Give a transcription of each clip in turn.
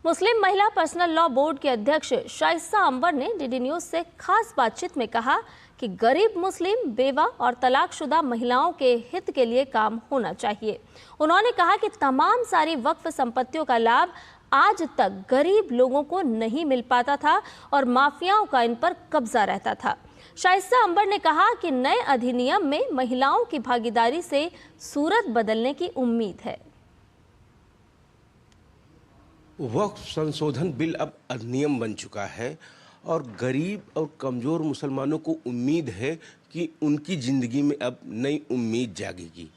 मुस्लिम महिला personal law board के अध्यक्ष शाइस्ता अंबर ने डीडी न्यूज से खास बातचीत में कहा कि गरीब मुस्लिम, बेवा और तलाकशुदा महिलाओं के हित के लिए काम होना चाहिए। उन्होंने कहा कि तमाम सारी वक्फ संपत्तियों का लाभ आज तक गरीब लोगों को नहीं मिल पाता था और माफियाओं का इन पर कब्जा रहता था। शाइस्ता अंबर ने कहा कि नए अधिनियम में महिलाओं की भागीदारी से सूरत बदलने की उम्मीद है। वक्फ संशोधन बिल अब अधिनियम बन चुका है और गरीब और कमज़ोर मुसलमानों को उम्मीद है कि उनकी ज़िंदगी में अब नई उम्मीद जागेगी।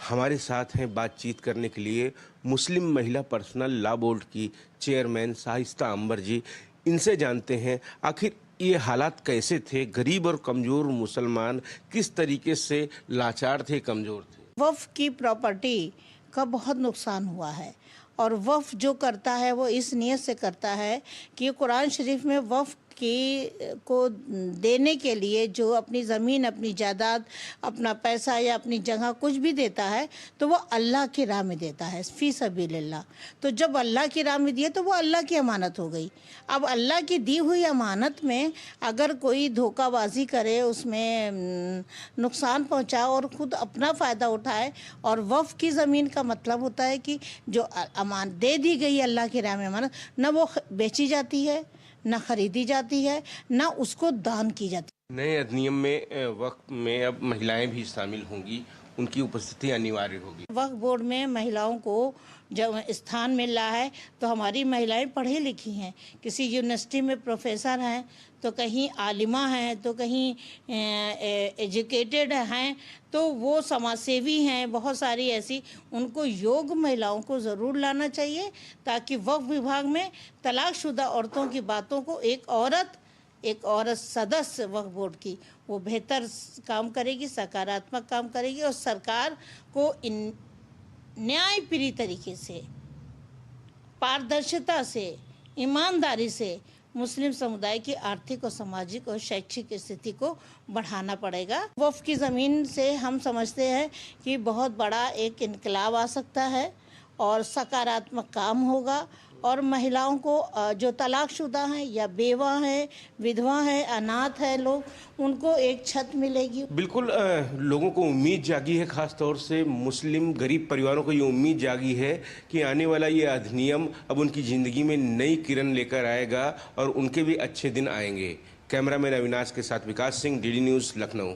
हमारे साथ हैं बातचीत करने के लिए मुस्लिम महिला पर्सनल लॉ बोर्ड की चेयरमैन शाइस्ता अंबर जी। इनसे जानते हैं आखिर ये हालात कैसे थे, गरीब और कमज़ोर मुसलमान किस तरीके से लाचार थे, कमज़ोर थे। वक्फ की प्रॉपर्टी का बहुत नुकसान हुआ है और वक्फ जो करता है वो इस नियत से करता है कि कुरान शरीफ में वक्फ को देने के लिए जो अपनी ज़मीन, अपनी जायदाद, अपना पैसा या अपनी जगह कुछ भी देता है तो वो अल्लाह की राह में देता है, फ़ी सबीलिल्लाह। तो जब अल्लाह की राह में दिए तो वो अल्लाह की अमानत हो गई। अब अल्लाह की दी हुई अमानत में अगर कोई धोखाबाजी करे, उसमें नुकसान पहुंचाए और ख़ुद अपना फ़ायदा उठाए, और वक्फ की ज़मीन का मतलब होता है कि जो अमान दे दी गई अल्लाह की राह में अमानत, न वो बेची जाती है, न खरीदी जाती है, न उसको दान की जाती है। नए अधिनियम में वक्फ में अब महिलाएं भी शामिल होंगी, उनकी उपस्थिति अनिवार्य होगी। वक्फ बोर्ड में महिलाओं को जब स्थान मिल रहा है तो हमारी महिलाएं पढ़ी लिखी हैं, किसी यूनिवर्सिटी में प्रोफेसर हैं, तो कहीं आलिमा हैं, तो कहीं एजुकेटेड हैं, तो वो समाजसेवी हैं, बहुत सारी ऐसी। उनको योग्य महिलाओं को ज़रूर लाना चाहिए ताकि वक्फ विभाग में तलाकशुदा औरतों की बातों को एक औरत सदस्य वक्फ बोर्ड की वो बेहतर काम करेगी, सकारात्मक काम करेगी और सरकार को इन न्यायप्रिय तरीके से, पारदर्शिता से, ईमानदारी से मुस्लिम समुदाय की आर्थिक और सामाजिक और शैक्षिक स्थिति को बढ़ाना पड़ेगा। वक्फ की ज़मीन से हम समझते हैं कि बहुत बड़ा एक इनकलाब आ सकता है और सकारात्मक काम होगा और महिलाओं को जो तलाकशुदा हैं या बेवा हैं, विधवा हैं, अनाथ हैं लोग, उनको एक छत मिलेगी। बिल्कुल लोगों को उम्मीद जागी है, ख़ास तौर से मुस्लिम गरीब परिवारों को ये उम्मीद जागी है कि आने वाला ये अधिनियम अब उनकी ज़िंदगी में नई किरण लेकर आएगा और उनके भी अच्छे दिन आएंगे। कैमरामैन अविनाश के साथ विकास सिंह, डीडी न्यूज़, लखनऊ।